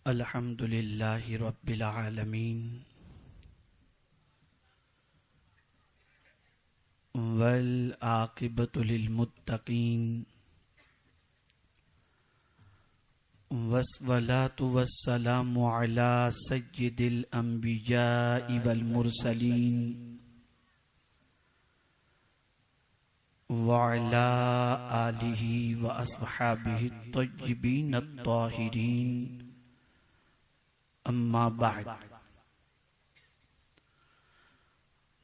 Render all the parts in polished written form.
अल्हम्दुलिल्लाहि रब्बिल आलमीन वल आक़िबतु लिल मुत्तक़ीन वस्सलातु वस्सलामु अला सय्यिदिल अंबियाइ वल मुरसलीन व अला आलिहि व अस्हाबिहि तय्यिबीन अत्ताहिरीन अम्मा बाद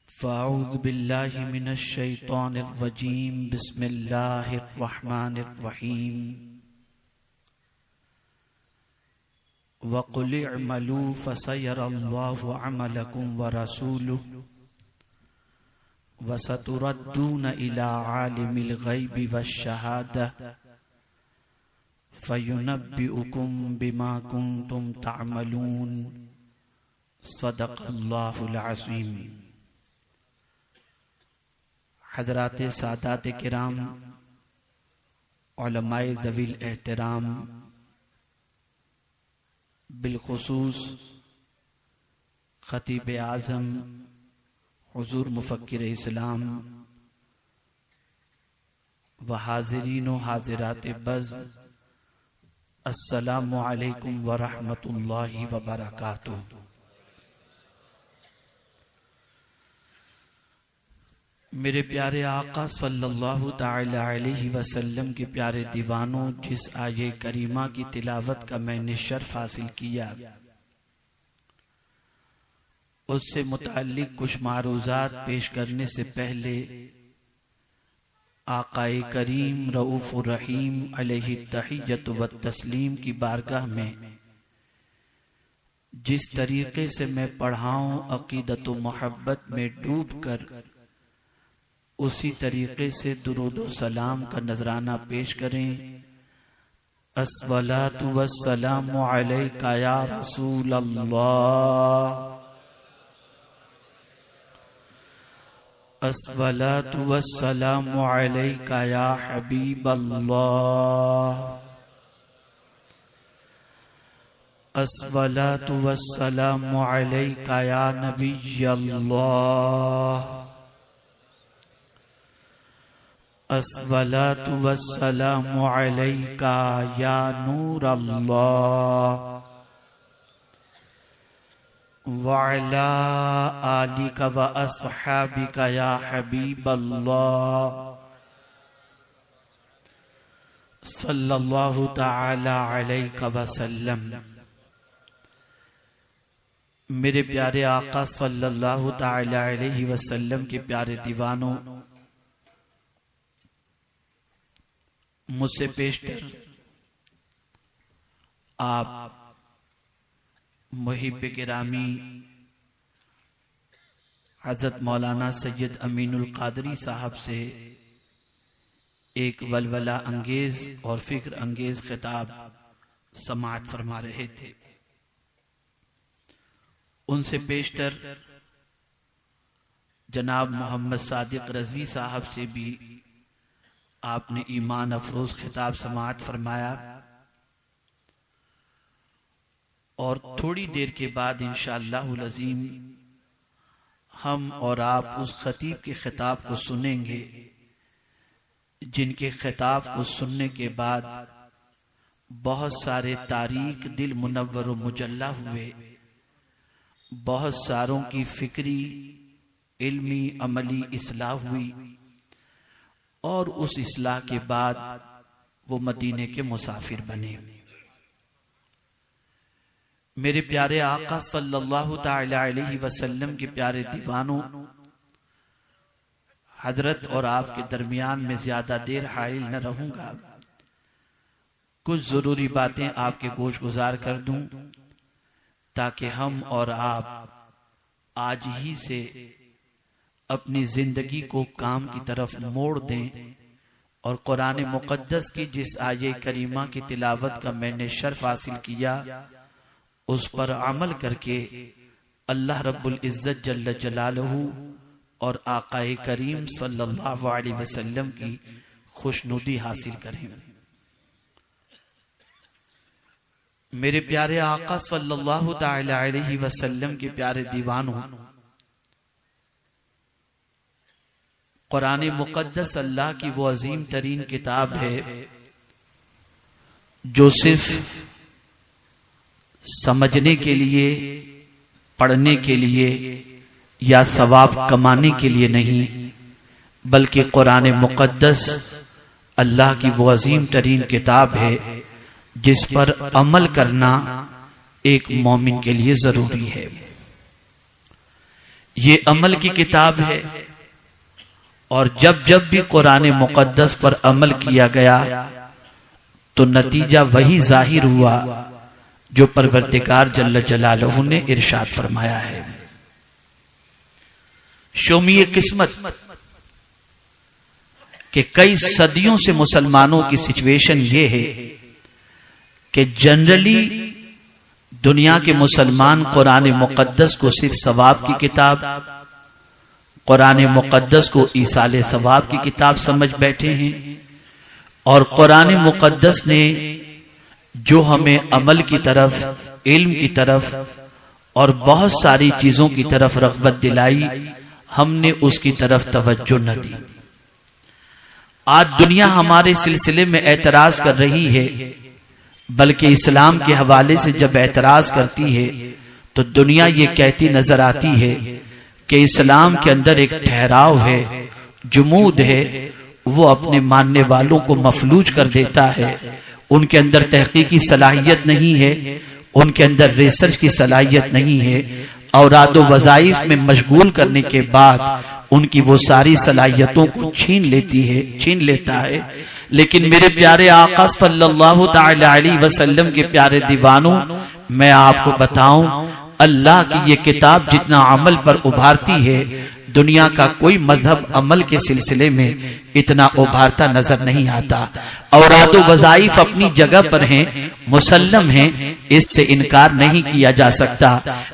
फ़अऊज़ु बिल्लाहि मिनश शैतानिर रजीम बिस्मिल्लाहिर रहमानिर रहीम वक़ुल इअमलू फ़सयरल्लाहु अमलकुम व रसूलुहु वसतुरद्दून इला आलिमिल गैबि वश्शहादह फ़युनब्बिउकुम बिमा कुंतुम तअमलून सदक़ल्लाहुल अज़ीम। हज़रात सादात किराम, उलमाए ज़वील एहतराम, बिलखुसूस खतीब आज़म हुज़ूर मुफ़क्किर इस्लाम व हाज़िरीन व हाज़िरात बज़्म, अस्सलामु अलैकुम व रहमतुल्लाहि व बरकातुहू। मेरे प्यारे आका सल्लल्लाहु ताला अलैहि वसल्लम के प्यारे दीवानों, जिस आये करीमा की तिलावत का मैंने शर्फ हासिल किया, उससे मुताल्लिक कुछ मारूज़ात पेश करने से पहले आकाए करीम रऊफ़ुर रहीम अलैहि तहिय्यतु व तस्लीम की बारगाह में जिस तरीके से मैं पढ़ाऊं, अक़ीदत व मोहब्बत में डूब कर उसी तरीके से दुरूद व सलाम का नजराना पेश करें। अस्सलातु वस्सलामु अलैका या रसूल अल्लाह, अस्सलातु वस्सलामु अलैका या हबीब अल्लाह, अस्सलातु वस्सलामु अलैका या नबी अल्लाह, अस्सलातु वस्सलामु अलैका या नूर अल्लाह, व अला आलिका व अस्हाबिका या हबीब अल्लाह, सल्लल्लाहु ताला अलैहि वसल्लम। मेरे प्यारे आका सल्लल्लाहु ताला अलैहि वसल्लम के प्यारे दीवानों, मुझसे पेशतर आप मुहिब गिरामी हज़रत मौलाना सैयद अमीनुल क़ादरी साहब से एक वलवला अंगेज और फिक्र अंगेज खिताब समाअत फरमा रहे थे। उनसे पेशतर जनाब मोहम्मद सादिक रज़वी साहब से भी आपने ईमान अफरोज खिताब समाअत फरमाया, और थोड़ी देर के बाद इंशाअल्लाहुल अज़ीम हम और आप उस खतीब के खिताब को सुनेंगे, जिनके खिताब को सुनने के बाद बहुत सारे तारीक दिल मुनव्वर व मुजल्ला हुए, बहुत सारों की फिक्री इल्मी अमली इस्लाह हुई, और उस इस्लाह के बाद वो मदीने के मुसाफिर बने। मेरे प्यारे आका सल्लल्लाहु ताला अलैहि वसल्लम के प्यारे दीवानों, हजरत और आपके दरमियान में ज्यादा देर हाइल न रहूंगा। कुछ जरूरी बातें आपके गोश गुजार कर दूं, ताकि हम और आप आज ही से अपनी जिंदगी को काम की तरफ मोड़ दें, और कुरान मुकद्दस की जिस आये करीमा की तिलावत का मैंने शर्फ हासिल किया, उस पर अमल करके अल्लाह रब्बुल इज्जत जल्ल जलालहू और आकाए करीम सल्लल्लाहु अलैहि वसल्लम की खुशनुदी हासिल करें। मेरे प्यारे आका सल्लल्लाहु ताला अलैहि वसल्लम के प्यारे दीवानों, कुरान मुकद्दस अल्लाह की वो अजीम तरीन किताब है जो सिर्फ समझने के लिए, पढ़ने के लिए या सवाब कमाने के लिए नहीं, बल्कि कुरान मुकद्दस अल्लाह की वो अजीम तरीन किताब है जिस पर अमल करना एक मोमिन के लिए जरूरी है। ये अमल की किताब है और जब जब भी कुरान मुकद्दस पर अमल किया गया तो नतीजा वही जाहिर हुआ जो परवरदिगार जल्ल जलालहू ने इरशाद फरमाया है। शोमी किस्मत कि कई सदियों से मुसलमानों की सिचुएशन ये है कि जनरली दुनिया के मुसलमान कुरान मुकद्दस को सिर्फ सवाब की किताब, कुरान मुकद्दस को ईसाले सवाब की किताब समझ बैठे हैं और कुरान मुकद्दस ने जो हमें अमल की तरफ, इल्म की तरफ और बहुत सारी चीजों की तरफ रग़बत दिलाई, हमने उसकी तरफ तवज्जो न दी। आज दुनिया हमारे सिलसिले में एतराज कर रही है, बल्कि इस्लाम के हवाले से जब एतराज करती है तो दुनिया ये कहती नजर आती है कि इस्लाम के अंदर एक ठहराव है, जुमूद है, वो अपने मानने वालों को मफलूज कर देता है। उनके अंदर तहकीकी सलाहियत नहीं है, उनके अंदर रिसर्च की सलाहियत नहीं है, औरादो वज़ाइफ में मशगूल करने के बाद उनकी वो सारी सलाहियतों को छीन लेता है। लेकिन मेरे प्यारे आका सल्लल्लाहु ताला अलैहि वसल्लम के प्यारे दीवानों, मैं आपको बताऊं, अल्लाह की ये किताब जितना अमल पर उभारती है, दुनिया का कोई मजहब अमल के सिलसिले में इतना उभारता नजर नहीं आता। औरादो वज़ाइफ अपनी जगह पर हैं, मुसल्लम हैं, इससे इनकार नहीं किया जा सकता।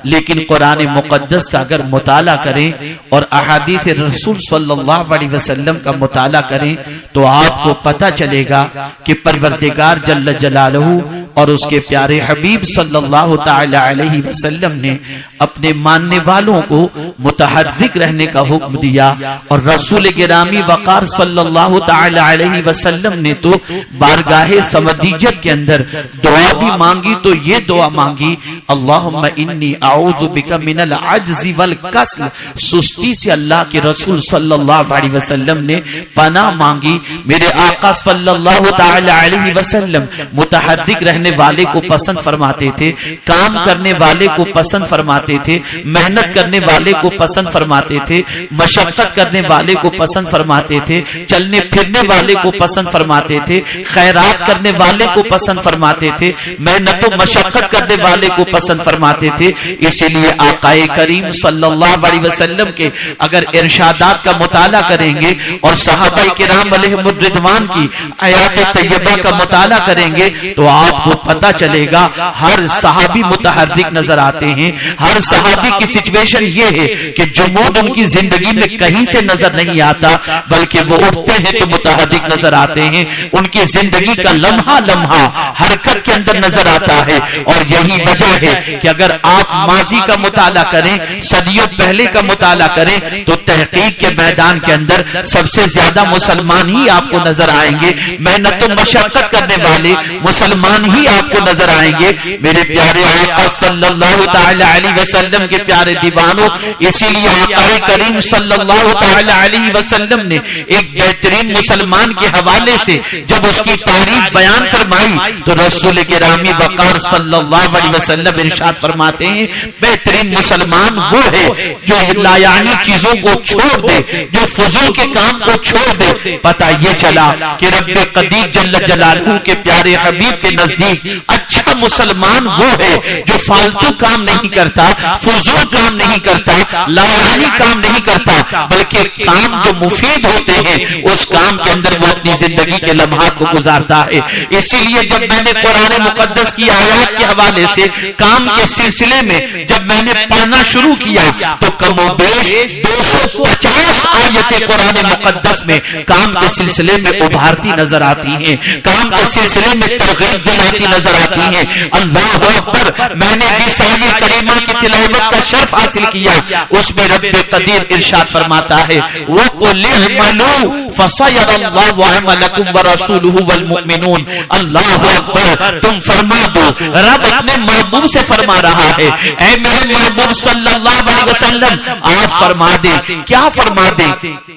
लेकिन कुरान मुकद्दस का अगर मुताला करें और अहादीस रसूल सल्लल्लाहु अलैहि वसल्लम का मुताला करें तो आपको पता चलेगा कि परवरदिगार जल्ल जलालहू और उसके प्यारे हबीब सल्लल्लाहु ताला अलैहि वसल्लम ने अपने मानने वालों को मुतहर्रिक रहने का हुक्म दिया और रसूल गिरामी वक़ार सल्लल्लाहु ताला अलैहि वसल्लम ने तो बारगाहे समदीयत के अंदर दुआ भी मांगी, तो ये दुआ मांगी, अल्लाहुम्मा इन्नी अऊज़ु बिका मिनल अज्ज़ि वल कसल। सुस्ती से अल्लाह के रसूल सल्लल्लाहु अलैहि वसल्लम ने पनाह मांगी। मेरे आका सल्लल्लाहु ताला अलैहि वसल्लम मुतहर्रिक रहने वाले को पसंद फरमाते थे, काम करने वाले को पसंद फरमाते थे, मेहनत करने वाले को पसंद फरमाते थे, मशक्कत करने वाले को पसंद फरमाते थे, चलने फिरने वाले को पसंद फरमाते थे, खैरात करने वाले को पसंद फरमाते थे, मेहनत और मशक्कत करने वाले को पसंद फरमाते थे। इसीलिए आकाए करीम सल्लल्लाहु अलैहि वसल्लम के अगर इरशादात का मुताला करेंगे और सहाबाए किराम अलैहिमुर रिदवान की आयात तैयबा का मुताला करेंगे तो आपको पता चलेगा हर सहाबी मुतहर्रिक नजर आते हैं। हर सहाबी की सिचुएशन ये है कि जुमूद उनकी जिंदगी में कहीं से नजर नहीं आता, बल्कि वो उठते हैं तो मुतहर्रिक नजर आते हैं। उनकी जिंदगी का लम्हा लम्हा हरकत के अंदर नजर आता है। और यही वजह है कि अगर आप माजी का मुताला करें, सदियों पहले का मुताला करें, तो तहकीक के मैदान के अंदर सबसे ज्यादा मुसलमान ही आपको नजर आएंगे। मेहनत और मशक्कत करने वाले मुसलमान ही आपको नजर आएंगे। मेरे प्यारे आका सल्लल्लाहु ताला अलैहि वसल्लम के प्यारे दीवानों, इसीलिए आका करीम सल्लल्लाहु ताला अलैहि वसल्लम ने एक बेहतरीन मुसलमान के हवाले से जब उसकी तारीफ बयान फरमाई तो रसूल गिरामी वक़ार सल्लल्लाहु अलैहि वसल्लम इरशाद फरमाते हैं, बेहतरीन मुसलमान वो है जो लायानी चीजों को छोड़ दे, जो फजूल के काम को छोड़ दे। पता ये चला कि रब्बे कदीर जल्ल जलालहू के प्यारे हबीब के नजदीक अच्छा मुसलमान वो है जो फालतू काम नहीं करता, फजूल काम नहीं करता, लायानी काम नहीं करता, बल्कि काम जो मुफीद होते हैं उस काम के अंदर वो अपनी जिंदगी के लम्हात को गुजारता है। इसीलिए जब मैंने कुरान मुकद्दस की आयत के हवाले से काम के सिलसिले में जब मैंने पढ़ना शुरू किया तो कमोबेश 250 आयतें कुरान मुकद्दस में काम के सिलसिले में उभारती नजर आती हैं, काम के सिलसिले में तरगीब दिलाती नजर आती हैं। अल्लाह अकबर, मैंने जिस आयत करीमा की तिलावत का शर्फ हासिल किया उसमें रब्बे कदीर इरशाद फरमाता है वो कुलिमनु फसयरल्लाहु अमलकुम व रसूलुहु वल मुमिनून। अल्लाह अकबर, तुम फरमा दो, रब अपने महबूब से फरमा रहा है, ऐ मेरे महबूब सल्लल्लाहु अलैहि वसल्लम आप फरमा दे, क्या फरमा दे,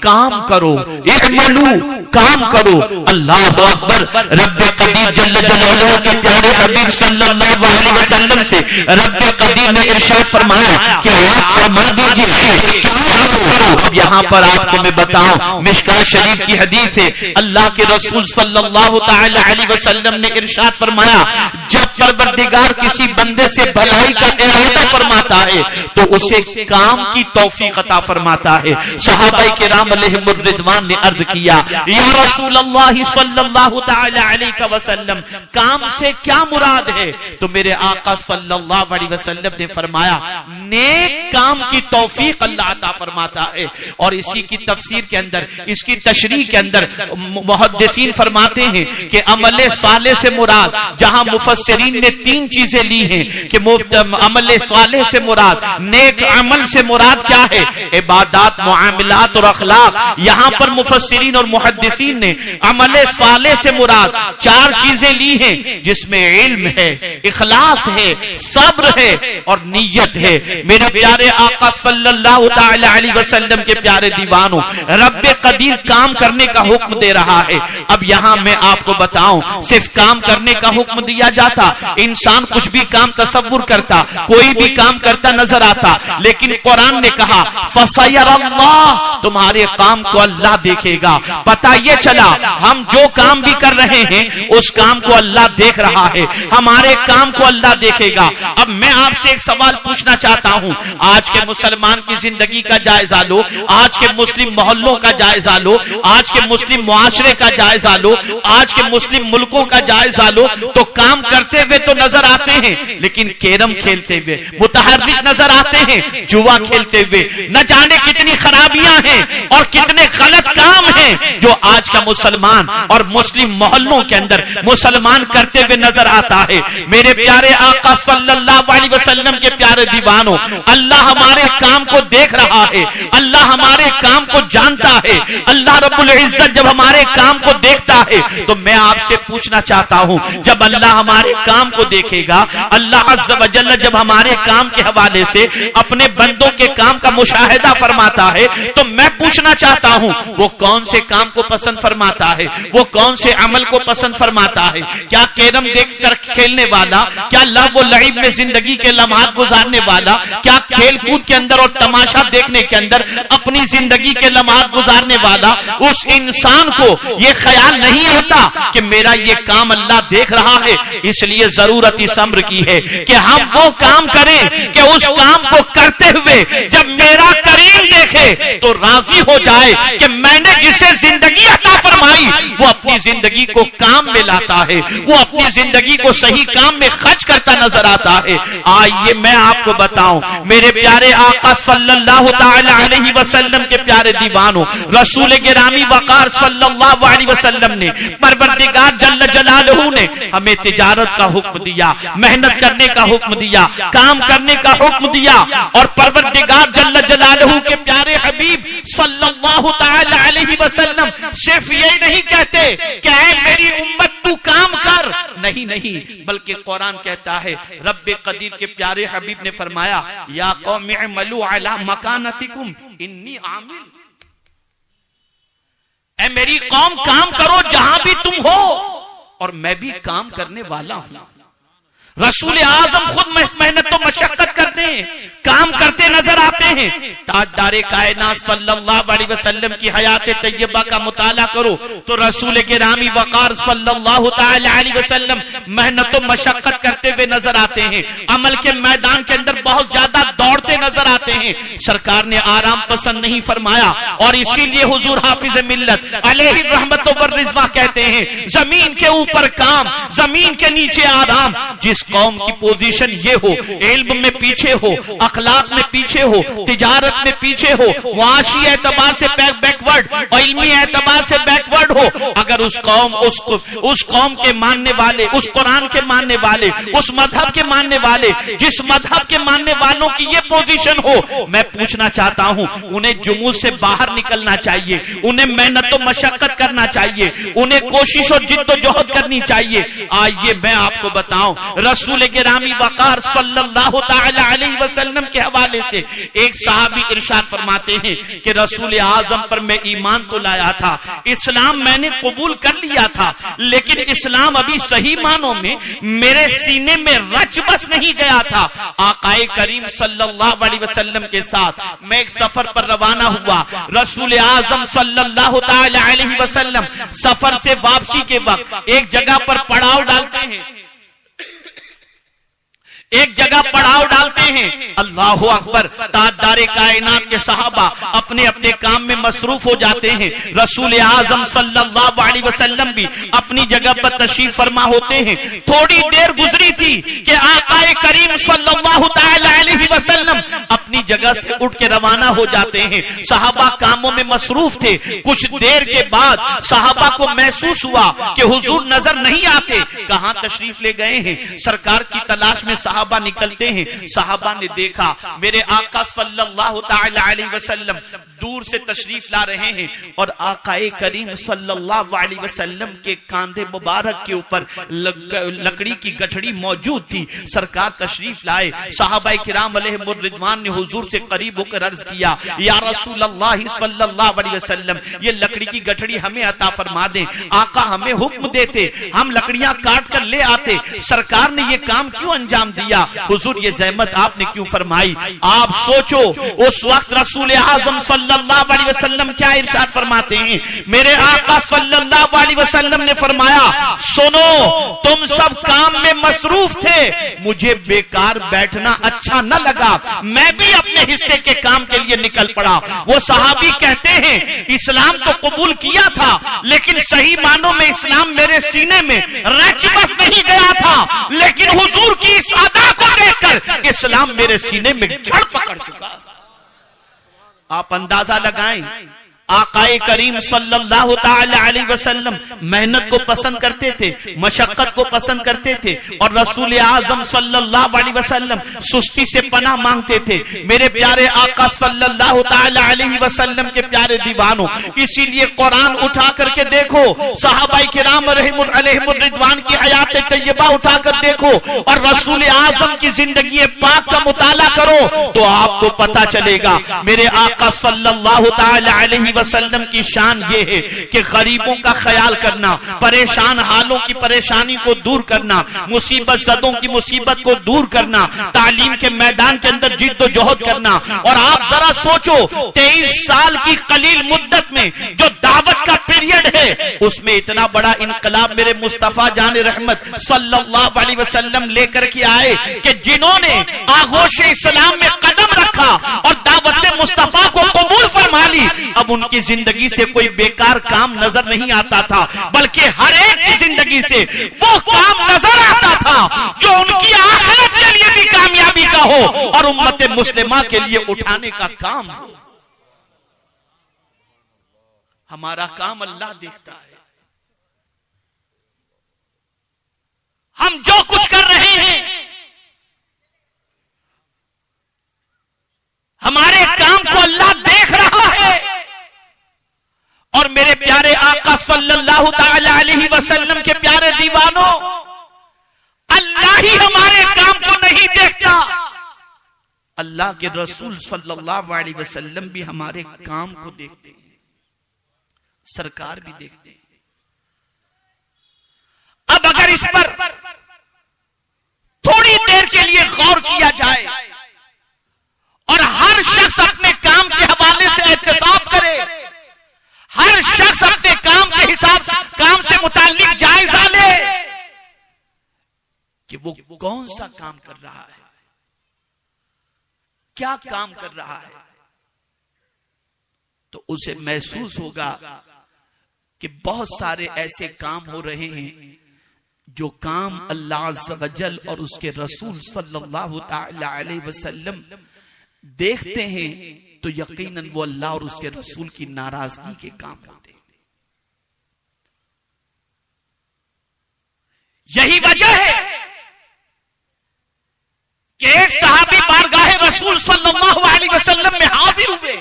काम करो, इअमलू, काम करो। अल्लाह अकबर, रब्बे कदीर जल्ल जलालुहु के प्यारे हबीब सल्लल्लाहु अलैहि वसल्लम से रब्बे कदीर ने इरशाद फरमाया कि आप फरमा दीजिए क्या करो। अब यहाँ पर आपको मैं बताऊं, मिशकात शरीफ की हदीस है, अल्लाह के रसूल सल्लल्लाहु तआला अलैहि वसल्लम ने इरशाद फरमाया, जब परवरदिगार किसी बंदे से भलाई का इरादा फरमाता है तो उसे काम की तौफीक अता फरमाता है। सहाबाए किराम अलैहिमुर रिदवान ने अर्ज किया, या रसूल अल्लाह सल्लल्लाहु तआला अलैहि वसल्लम, काम से क्या मुराद है? तो मेरे आका सल्लल्लाहु अलैहि वसल्लम ने फरमाया, नेक काम की तौफीक अल्लाह अता फरमाता है। और इसी की तफसीर के अंदर, इसकी तशरीह के अंदर मुहद्दिसीन फरमाते हैं कि अमले साले से मुराद, जहां मुफस्सिरीन ने तीन चीजें ली हैं कि अमले साले से मुराद, नेक अमल से मुराद क्या है? इबादत, मुआमलात और अखलाक। यहां पर मुफस्सिरीन और मुहद्दिसीन ने अमले साले से मुराद चार चीजें ली हैं, जिसमें इल्म है, इखलास है, सब्र है और नीयत है। मेरे प्यारे आका सल्लल्लाहु तआला अलैहि वसल्लम के प्यारे दीवानों, रब्बे कदीर काम करने का हुक्म दे रहा है। अब यहाँ मैं आपको बताऊं, सिर्फ काम करने का हुक्म दिया जाता, इंसान कुछ भी काम तसव्वुर करता, कोई भी काम करता नजर आता, लेकिन कुरान ने कहा फसयरल्लाह, तुम्हारे काम को अल्लाह देखेगा। पता ये चला हम जो काम भी कर रहे हैं उस काम को अल्लाह देख रहा है, हमारे काम को अल्लाह देखेगा। अब मैं आपसे एक सवाल पूछना चाहता हूं, आज के मुसलमान की जिंदगी का जायजा लो, आज के मुस्लिम मोहल्लों का जायजा लो, आज के मुस्लिम मुआशरे का जायजा लो, आज के मुस्लिम मुल्कों का जायजा लो, तो काम करते हुए तो नजर आते हैं, लेकिन कैरम खेलते हुए, मुतहर्रिक नजर आते हैं, जुआ खेलते हुए, न जाने कितनी खराबियां हैं और कितने गलत काम हैं जो आज का मुसलमान और मुस्लिम मोहल्लों के अंदर मुसलमान करते हुए नजर आता है। मेरे प्यारे आका सल्लल्लाहु अलैहि वसल्लम के प्यारे दीवानों, अल्लाह हमारे काम को देख रहा है, अल्लाह हमारे काम को जानता है। अल्लाह रब्बुल इज्जत जब हमारे काम को देखता है तो मैं आपसे पूछना चाहता हूं, जब अल्लाह हमारे काम को देखेगा, अल्लाह अज़्ज़ व जल्ल जब हमारे काम के हवाले से अपने बंदों के काम का मुशाहिदा फरमाता है, तो मैं पूछना चाहता हूं वो कौन से काम को पसंद फरमाता है, वो कौन से अमल को पसंद फरमाता है? क्या कैरम देखकर खेलने वाला, क्या लहव व लईब में जिंदगी के लम्हात गुजारने वाला, क्या खेल कूद के अंदर और तमाशा देखने के अंदर अपनी जिंदगी के लम्हात गुजारने वाला, उस इंसान को ये ख्याल नहीं आता कि मेरा ये काम अल्लाह देख रहा है? इसलिए जरूरत इस अम्र की है कि हम वो काम करें कि उस काम को करते हुए जब मेरा करीम देखे तो राजी हो जाए कि मैंने जिसे जिंदगी अता फरमाई वो अपनी जिंदगी को काम में लाता है, वो अपनी जिंदगी को सही काम में खर्च करता नजर आता है। आइए मैं आपको बताऊं, मेरे प्यारे आका सल्लल्लाहु तआला अलैहि वसल्लम के प्यारे दीवानों, रसूल गिरामी वकार सल्लल्लाहु अलैहि वसल्लम ने, परवरदिगार जल्ल जलालहू ने हमें तिजारत का हुक्म दिया, मेहनत करने का हुक्म दिया, काम करने का हुक्म दिया। और परवरदिगार जल्ल जलालहू के प्यारे हबीब सल्लल्लाहु तआला अलैहि वसल्लम सिर्फ यही नहीं कहते कि ऐ मेरी उम्मत तू काम कर, नहीं नहीं, बल्कि कुरान कहता है, रब्बे कदीर के प्यारे हबीब ने फरमाया, या कौम इअमलू अला मकानतिकुम इन्नी आमिल, ऐ मेरी कौम काम करो जहां भी तुम हो और मैं भी काम करने वाला हूं। रसूल आजम खुद मेहनत तो मशक्कत करते हैं, काम करते नजर आते हैं। ताजदारे कायनात सल्लल्लाहु अलैहि वसल्लम की हयात तैयबा का मुताला करो तो रसूल गिरामी वकार सल्लल्लाहु तआला अलैहि वसल्लम मेहनत तो मशक्कत करते हुए नजर आते हैं, अमल के मैदान के अंदर बहुत ज्यादा दौड़ते नजर आते हैं। सरकार ने आराम पसंद नहीं फरमाया और इसीलिए हुजूर हाफिज मिल्लत अलैहि रहमत व रिज़वा कहते हैं, जमीन के ऊपर काम, जमीन के नीचे आराम। जिस कौम की पोजीशन ये हो, इल्म में पीछे हो, अखलाक में पीछे हो, तिजारत में पीछे हो, मुआशी एतबार से बैकवर्ड और इल्मी एतबार से बैकवर्ड हो, अगर उस कौम के मानने वाले, उस कुरान के मानने वाले, उस मजहब के मानने वाले, जिस मजहब के मानने वालों की ये पोजीशन हो, मैं पूछना चाहता हूं, उन्हें जुमूद से बाहर निकलना चाहिए, उन्हें मेहनत और मशक्कत करना चाहिए, उन्हें कोशिश और जिद्दोजहद करनी चाहिए। आइए मैं आपको बताऊं, रसूल गिरामी वक़ार सल्लल्लाहु तआला अलैहि वसल्लम के हवाले से एक सहाबी इरशाद फरमाते हैं कि रसूल आजम पर मैं ईमान तो लाया था, इस्लाम मैंने कबूल कर लिया था, लेकिन इस्लाम अभी सही मानों में मेरे सीने में रच बस नहीं गया था। आकाए करीम सल्लल्लाहु अलैहि वसल्लम के साथ मैं एक सफर पर रवाना हुआ। रसूल आजम सल्लल्लाहु तआला अलैहि वसल्लम सफर से वापसी के वक्त एक जगह पर पड़ाव डालते हैं, एक जगह पड़ाव डालते हैं। अल्लाहु अकबर। ताजदारे कायनात के सहाबा अपने अपने काम में मसरूफ हो जाते हैं। रसूल आजम सल्लल्लाहु अलैहि वसल्लम भी अपनी जगह पर तशरीफ फरमा होते हैं। थोड़ी देर गुजरी थी कि आकाए करीम सल्लल्लाहु तआला अलैहि वसल्लम अपनी जगह से उठ के रवाना हो जाते हैं। सहाबा कामों में मसरूफ थे। कुछ देर के बाद सहाबा को महसूस हुआ कि हुजूर नजर नहीं आते, कहां तशरीफ ले गए हैं। सरकार की तलाश में सहाबा निकलते हैं। सहाबा ने देखा मेरे आका सल्लल्लाहु तआला अलैहि वसल्लम दूर से तशरीफ ला रहे हैं और आकाए करीम सल्लल्लाहु अलैहि वसल्लम के कांधे मुबारक के ऊपर लकड़ी की गठड़ी मौजूद थी। सरकार तशरीफ लाए। सहाबाए किराम अलैहिमुर रिजवान ने हुजूर से करीब होकर अर्ज किया, या रसूल अल्लाह सल्लल्लाहु अलैहि वसल्लम, ये लकड़ी की गठड़ी हमें अता फरमा दें। आका हमें हुक्म देते, हम लकड़ियां काट कर ले आते, सरकार ने ये काम क्यों अंजाम दिया? हुजूर ये ज़हमत आपने क्यों फरमाई? आप सोचो उस वक्त रसूल आज़म सल्लल्लाहु अलैहि वसल्लम क्या इरशाद फरमाते हैं। मेरे आका सल्लल्लाहु अलैहि वसल्लम ने फरमाया, सुनो तुम सब काम में मसरूफ थे, मुझे बेकार बैठना अच्छा न लगा, मैं भी अपने हिस्से के काम के लिए निकल पड़ा। वो सहाबी कहते हैं इस्लाम तो कबूल किया था, लेकिन सही मानों में इस्लाम मेरे सीने में रच बस नहीं गया था, लेकिन हुजूर की इस अदा को देखकर इस्लाम मेरे सीने में जड़ पकड़ चुका। आप अंदाजा लगाएं, आकाए करीम सल्लल्लाहु तआला अलैहि वसल्लम मेहनत को पसंद करते थे, मशक्कत को पसंद करते थे, और रसूल आजम सल्लल्लाहु अलैहि वसल्लम सुस्ती से पनाह मांगते थे। मेरे प्यारे आका सल्लल्लाहु तआला अलैहि वसल्लम के प्यारे दीवानों, इसीलिए कुरान उठा करके देखो, सहाबाए किराम अलैहिमुर रिजवान की हयात तय्यबा उठा कर देखो और रसूल आजम की जिंदगी पाक का मुताला करो तो आपको पता चलेगा मेरे आका सल्लल्लाहु तआला अलैहि वसल्लम की शान ये है कि गरीबों का ख्याल करना, परेशान हालों की परेशानी को दूर करना, मुसीबत ज़दों की मुसीबत को दूर करना, तालीम के मैदान के अंदर जिद्दोजहद करना। और आप जरा सोचो 23 साल की कलील मुद्दत में जो दावत का पीरियड है, उसमें इतना बड़ा इनकलाब मेरे मुस्तफा जान रहमत सल्लल्लाहु अलैहि वसल्लम लेकर के आए कि जिन्होंने आगोश इस्लाम में कदम रखा और दावत मुस्तफा को कबूल फरमा ली, अब उनकी जिंदगी से कोई बेकार काम नजर नहीं आता था, बल्कि हर एक की जिंदगी से वो काम नजर आता था जो उनकी आखिरत के लिए भी कामयाबी का हो और उम्मत मुस्लिमा के लिए उठाने का काम हो। हमारा काम अल्लाह देखता है। हम जो कुछ कर रहे हैं, हमारे काम को अल्लाह देख रहा है। और मेरे प्यारे आका सल्लल्लाहु तआला अलैहि वसल्लम के प्यारे दीवानों, अल्लाह ही हमारे काम को नहीं देखता, अल्लाह के रसूल सल्लल्लाहु अलैहि वसल्लम भी हमारे काम को देखते हैं, सरकार भी देखते हैं। अब अगर इस पर थोड़ी देर के लिए गौर किया जाए और हर शख्स अपने काम के हवाले से एहतिसाब करे, हर शख्स अपने काम के हिसाब काम से मुताल्लिक जायजा ले कि वो कौन सा काम कर रहा है, क्या काम कर रहा है, तो उसे महसूस होगा कि बहुत सारे ऐसे काम हो रहे हैं जो काम अल्लाह अज़्ज़ा वजल और उसके रसूल सल्लल्लाहु तआला अलैहि वसल्लम देखते हैं तो यकीनन वो अल्लाह और उसके रसूल की नाराजगी के काम होते हैं। यही वजह है कि एक सहाबी बारगाहे रसूल सल्लल्लाहु अलैहि वसल्लम में हाजिर हुए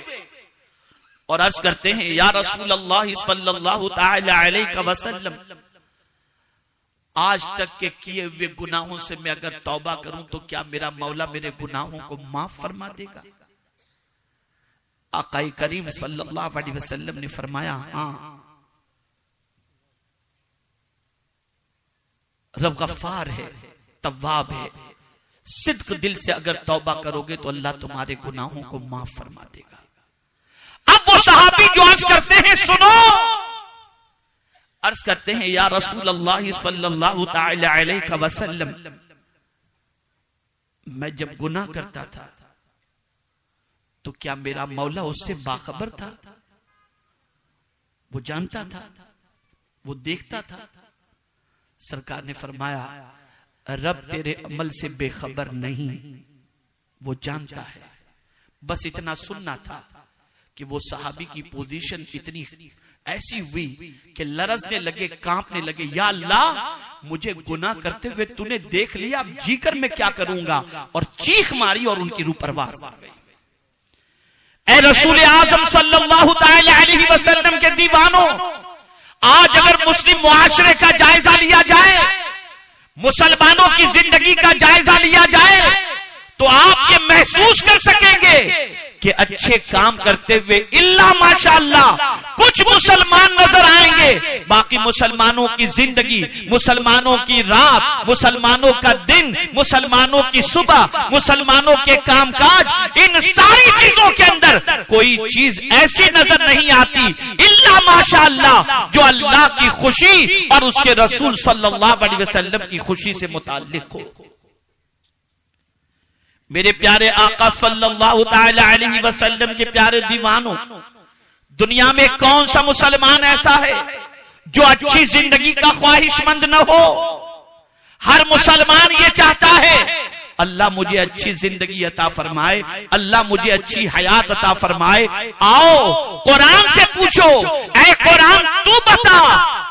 और अर्ज करते हैं, या रसूल अल्लाह सल्लल्लाहु तआला अलैहि वसल्लम, आज तक के किए हुए गुनाहों से मैं अगर तौबा करूं तो क्या मेरा मौला मेरे गुनाहों को माफ फरमा देगा? आक़ाई करीम सल्लल्लाहु अलैहि वसल्लम ने फरमाया, हाँ, रब गफ्फार है, तव्वाब है, सिद्क दिल से अगर तौबा करोगे तो अल्लाह तुम्हारे गुनाहों को माफ फरमा देगा। अब वो सहाबी जो अर्ज करते हैं, सुनो, अर्ज करते हैं, या रसूल अल्लाह सल्लल्लाहु तआला अलैहि वसल्लम, मैं जब गुनाह करता था तो क्या मेरा मौला उससे बाखबर था? वो जानता था, वो देखता था? सरकार ने फरमाया, रब तेरे अमल से बेखबर नहीं, वो जानता है। बस इतना सुनना था कि वो सहाबी की पोजीशन इतनी ऐसी हुई कि लरजने लगे, कांपने लगे, या अल्लाह मुझे गुनाह करते हुए तूने देख लिया, अब जीकर मैं क्या करूंगा? और चीख मारी और उनकी रूह परवास हो गई। ए रसूल आज़म सल्लल्लाहु तआला अलैहि वसल्लम के दीवानों, आज अगर मुस्लिम मुआशरे का जायजा लिया जाए, मुसलमानों की जिंदगी का जायजा लिया जाए, तो आप ये महसूस कर सकेंगे कि अच्छे काम करते हुए इल्ला माशाअल्लाह कुछ मुसलमान नजर आएंगे, बाकी मुसलमानों की जिंदगी, मुसलमानों की रात, मुसलमानों का दिन, मुसलमानों की सुबह, मुसलमानों के कामकाज, इन सारी चीजों के अंदर कोई चीज ऐसी नजर नहीं आती इल्ला माशाअल्लाह जो अल्लाह की खुशी और उसके रसूल सल्लल्लाहु अलैहि वसल्लम की खुशी से मुताल्लिक हो। मेरे प्यारे आका सल्लल्लाहु तआला अलैहि वसल्लम के प्यारे दीवानों, दुनिया में कौन सा मुसलमान ऐसा है जो अच्छी जिंदगी का ख्वाहिशमंद न हो? हर मुसलमान ये चाहता है, अल्लाह मुझे अच्छी जिंदगी अता फरमाए, अल्लाह मुझे अच्छी हयात अता फरमाए। आओ कुरान से पूछो, ऐ कुरान तू बता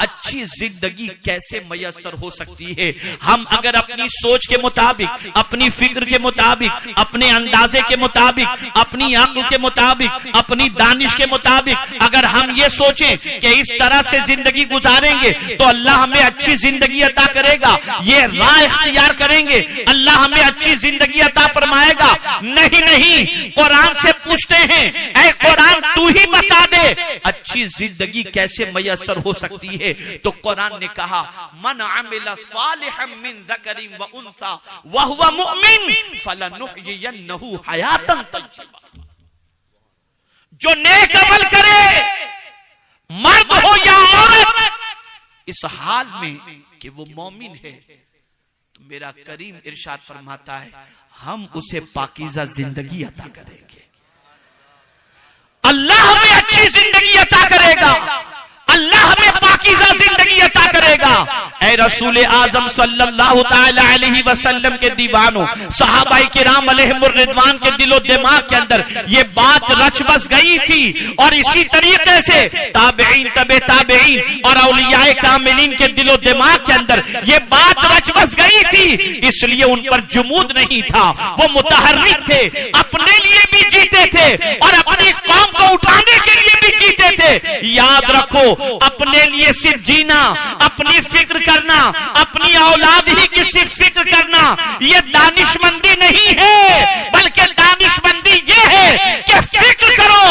अच्छी जिंदगी कैसे मयसर हो सकती है? हम अगर अपनी सोच के मुताबिक, अपनी फिक्र के मुताबिक, अपने अंदाजे के मुताबिक, अपनी अक्ल के मुताबिक, अपनी दानिश के मुताबिक अगर हम ये सोचें कि इस तरह से जिंदगी गुजारेंगे तो अल्लाह हमें अच्छी जिंदगी अता करेगा, ये राह इख्तियार करेंगे, अल्लाह हमें अच्छी जिंदगी अता फरमाएगा। नहीं नहीं, कुरान से पूछते हैं, ऐ कुरान तू ही बता दे अच्छी जिंदगी कैसे मयसर हो सकती है? तो कुरान ने कहा, मन अमिला सालिहन मिन ज़करिन व उन्सा व हुवा मुमिन फलनुहयिन्नहु हयातन तय्यबा। जो नेक अमल करे, मर्द हो या औरत, इस हाल में कि वो मोमिन है, तो मेरा करीम इरशाद फरमाता है हम उसे पाकीज़ा जिंदगी अता करेंगे। अल्लाह हमें अच्छी जिंदगी अता करेगा, अल्लाह हमें पाकीज़ा जिंदगी अता करेगा। ऐ रसूल आज़म सल्लल्लाहु तआला अलैहि वसल्लम के दीवानों, सहाबाए किराम अलैहिमुर रिदवान के दिलो दिमाग के अंदर ये बात रच बस गई थी, और इसी तरीके से ताबईन, तबे ताबईन और औलियाए कामिलीन के दिलो दिमाग के अंदर ये बात रच बस गई थी। इसलिए उन पर जुमूद नहीं था, वो मुतहर्रिक थे, अपने लिए भी जीते थे और अपनी कौम को उठाने के लिए भी जीते थे। याद रखो, अपने लिए सिर्फ जीना, अपनी फिक्र करना, अपनी औलाद ही की सिर्फ फिक्र करना, ये दानिशमंदी नहीं है, बल्कि दानिशमंदी ये है कि फिक्र करो,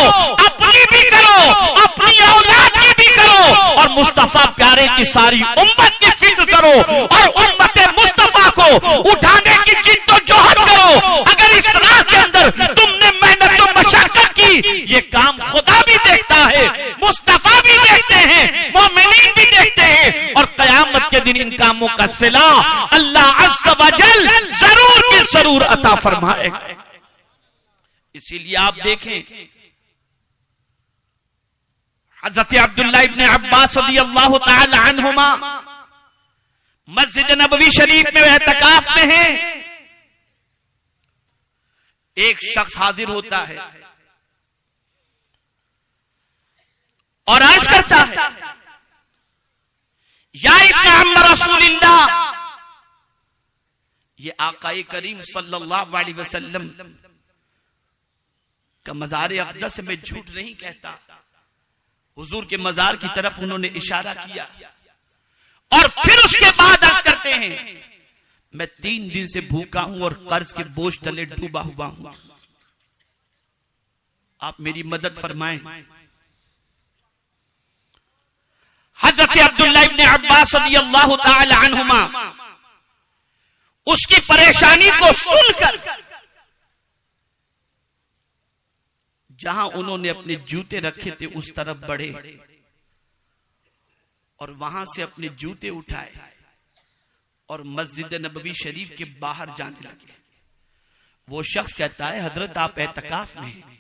अपनी भी करो, अपनी औलाद की भी करो, और मुस्तफा प्यारे की सारी उम्मत की फिक्र करो, और उम्मत मुस्तफा को उठाने की जिद्दोजहद करो। अगर इस राह के अंदर तुमने मेहनत और मशक्कत की, ये काम खुदा भी देखता है, मुस्तफा भी देखते हैं, मोमिनीन भी देखते हैं, और कयामत के दिन इन कामों का सिला अल्लाह अज़्ज़ व जल जरूर के जरूर अता फरमाएगा। इसीलिए आप देखें, हज़रत अब्दुल्लाह इब्न अब्बास रज़ियल्लाहु तआला अन्हुमा मस्जिद नबवी शरीफ में एतकाफ में है। एक शख्स हाजिर होता है और अर्ज करता है, या इब्न अम्म रसूलिल्लाह, ये आकाए करीम सल्लल्लाहु अलैहि वसल्लम का मज़ार अक़दस से मैं झूठ नहीं कहता। हुजूर के मज़ार की तरफ उन्होंने इशारा किया और फिर उसके बाद अर्ज करते हैं, मैं 3 दिन से भूखा हूं और कर्ज के बोझ तले डूबा हुआ हूं, आप मेरी मदद फरमाएं। हजरत अब्दुल्लाह इब्न अब्बास रज़ियल्लाहु ताला अन्हुमा उसकी परेशानी को सुनकर जहां उन्होंने अपने जूते रखे थे उस तरफ बढ़े और वहां से अपने जूते उठाए और मस्जिद नबवी शरीफ के बाहर जाने लगे। वो शख्स कहता है, हजरत आप एतकाफ में हैं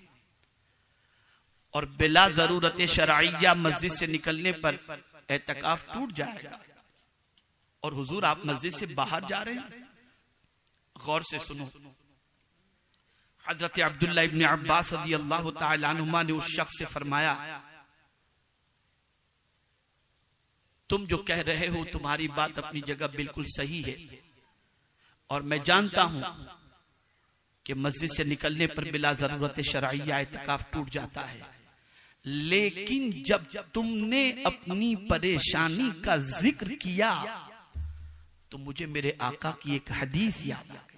और बिला जरूरत शरइया मस्जिद से निकलने पर एतकाफ टूट जाएगा और हुजूर आप मस्जिद से बाहर जा रहे हैं। गौर से सुनो, हजरत अब्दुल्लाह इब्न अब्बास रज़ियल्लाहु ताला अन्हुमा ने उस शख्स से फरमाया, तुम जो कह रहे हो तुम्हारी बात अपनी जगह बिल्कुल सही है और मैं जानता हूं कि मस्जिद से निकलने पर बिला जरूरत शरइया एतकाफ टूट जाता है, लेकिन जब तुमने अपनी परेशानी का जिक्र किया तो मुझे मेरे आका की एक हदीस याद आ गई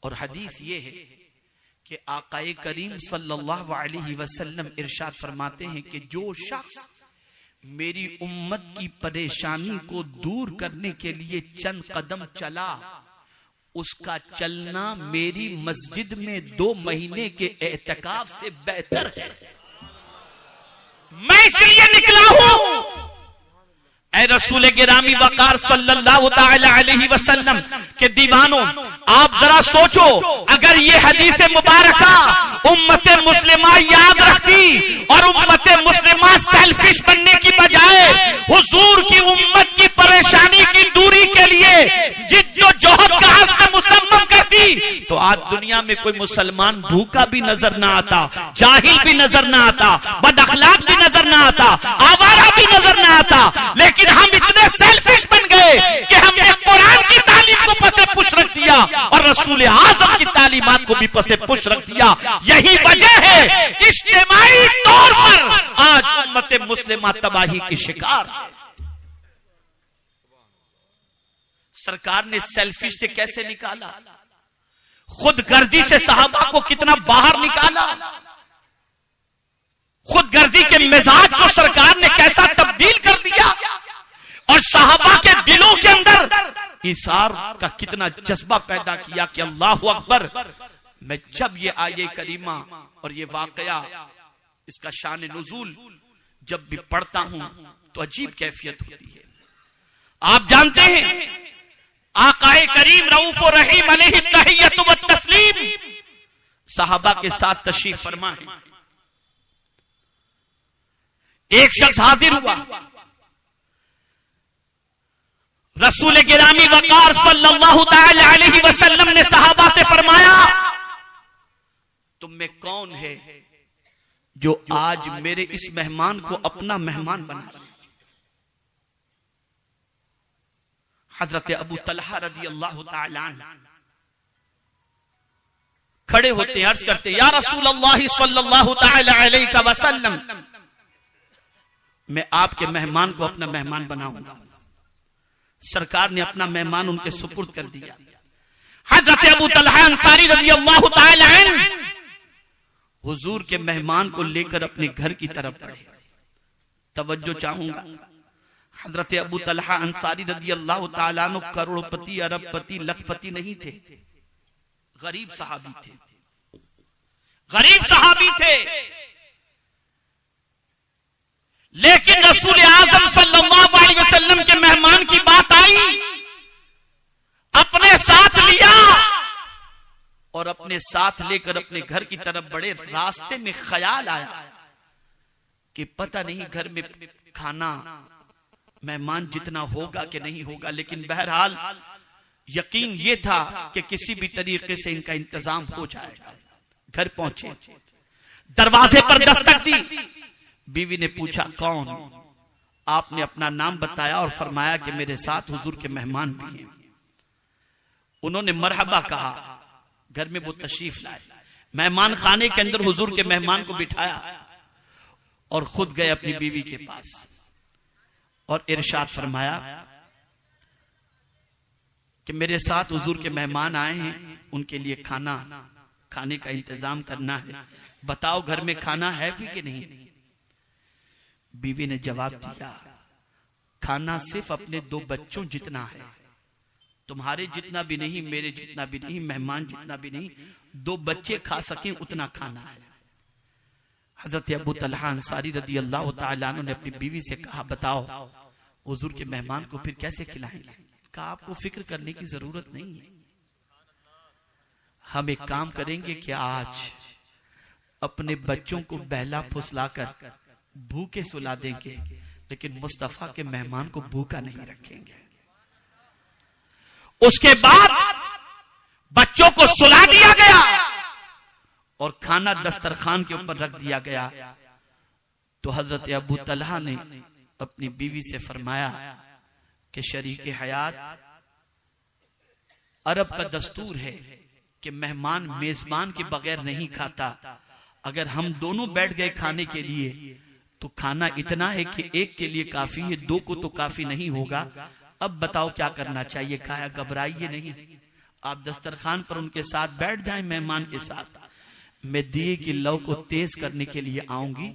और हदीस ये है कि आकाए करीम सल्लल्लाहु अलैहि वसल्लम इरशाद फरमाते हैं कि जो शख्स मेरी उम्मत की परेशानी को दूर करने के लिए चंद कदम चला, उसका चलना मेरी मस्जिद में 2 महीने के एतकाफ से बेहतर है। मैं इसलिए निकला हूं, ऐ रसूल गिरामी वकार सल्लल्लाहु ताला अलैहि वसल्लम के दीवानों, आप जरा सोचो, अगर ये हदीस मुबारका उम्मते मुस्लिमा याद रखती और उम्मते मुस्लिमा सेल्फिश बनने की बजाय हुजूर की उम्मत की परेशानी की दूरी के लिए जिद्दोजहद का हस्ब मुसम्मम करती, तो आज दुनिया में कोई मुसलमान भूखा भी नजर ना आता, जाहिल भी नजर ना आता, बदअखलाक भी नजर ना आता, आवारा भी नजर ना आता। लेकिन हम इतने सेल्फिश बन गए कि हमने कुरान की तालीम को पसे पुश रख दिया और रसूल आज़म की तालीमात को भी पसे पुश रख दिया। यही वजह है इज्तिमाई तौर पर आज उम्मत मुस्लिमा तबाही की शिकार है। सरकार ने सेल्फिश से कैसे निकाला, खुद गर्जी से सहाबा को कितना बाहर निकाला, खुद गर्जी के मिजाज को सरकार ने कैसा तब्दील कर दिया और सहाबा के दिलों के अंदर इसार का कितना जज्बा पैदा किया कि अल्लाहु अकबर। मैं जब ये आये करीमा और ये वाकया इसका शान नुजूल जब भी पढ़ता हूं तो अजीब कैफियत होती है। आप जानते हैं आकाए करीम रऊफ और रहीम अलैहि तहियत व तस्लीम सहाबा के साथ तशरीफ फरमा है। एक शख्स हाजिर हुआ, रसूल गिरामी वकार सल्लल्लाहु ताला अलैहि वसल्लम ने सहाबा से फरमाया, तुम में कौन है जो आज मेरे इस मेहमान को अपना मेहमान बना रहे? हजरत अबू तलहा रज़ियल्लाहु ताला अन्हु खड़े होते, अर्ज करते, या रसूल अल्लाह सल्लल्लाहु ताला अलैहि वसल्लम, मैं आपके मेहमान को अपना मेहमान बनाऊंगा। सरकार ने अपना मेहमान उनके सुपुर्द कर दिया। हजरत अबू तलहा अंसारी रज़ियल्लाहु ताला अन्हु हुजूर के मेहमान को लेकर अपने घर की तरफ बढ़े। तवज्जो चाहूंगा, हजरत अबू तलहा अंसारी रज़ियल्लाहु ताला अन्हु करोड़पति, अरबपति, लखपति नहीं थे, गरीब सहाबी थे, गरीब सहाबी थे। लेकिन रसूल आज़म सल्लल्लाहु अलैहि वसल्लम के मेहमान की बात आई, अपने साथ लिया और अपने साथ लेकर अपने घर की तरफ बढ़े। रास्ते में ख्याल आया कि पता नहीं घर में खाना मेहमान जितना होगा कि नहीं होगा, लेकिन बहरहाल यकीन ये था कि किसी भी तरीके से इनका इंतजाम हो जाएगा। घर पहुंचे, दरवाजे पर दस्तक दी। बीवी ने पूछा कौन? आपने अपना नाम बताया और फरमाया कि मेरे साथ हुजूर के मेहमान भी हैं। उन्होंने मरहबा कहा, घर में वो तशरीफ लाए, मेहमान खाने के अंदर हुजूर के मेहमान को बिठाया और खुद गए अपनी बीवी के पास और इरशाद फरमाया कि मेरे साथ हुजूर के मेहमान आए हैं, उनके लिए खाने का इंतजाम करना है, बताओ घर में खाना है भी कि नहीं? बीवी ने जवाब दिया, खाना सिर्फ अपने 2 बच्चों जितना है, तुम्हारे जितना भी नहीं, मेरे जितना भी नहीं, मेहमान जितना भी नहीं, 2 बच्चे खा सकें उतना खाना है। हजरत अबू तलहा अंसारी रदी अल्लाह तआला अन्हु ने अपनी बीवी से कहा, बताओ हुजूर के मेहमान को फिर कैसे खिलाएंगे? कहा आपको फिक्र करने की जरूरत नहीं है, हम एक काम करेंगे कि आज अपने बच्चों को बहला फुसलाकर भूखे सुला देंगे, लेकिन मुस्तफा के मेहमान को भूखा नहीं रखेंगे। उसके बाद बच्चों को सुला दिया गया और खाना दस्तरखान के ऊपर रख दिया गया। तो हजरत अबू तलहा ने अपनी बीवी से फरमाया कि शरीके हयात, अरब का दस्तूर है कि मेहमान मेजबान के बगैर नहीं खाता। अगर हम दोनों बैठ गए खाने के लिए तो खाना इतना है कि एक के लिए काफी है, 2 को तो काफी नहीं होगा। अब बताओ क्या करना चाहिए? कहा घबराइए नहीं, आप दस्तरखान पर उनके साथ बैठ जाएं मेहमान के साथ, मैं दिए की लौ को तेज करने के लिए आऊंगी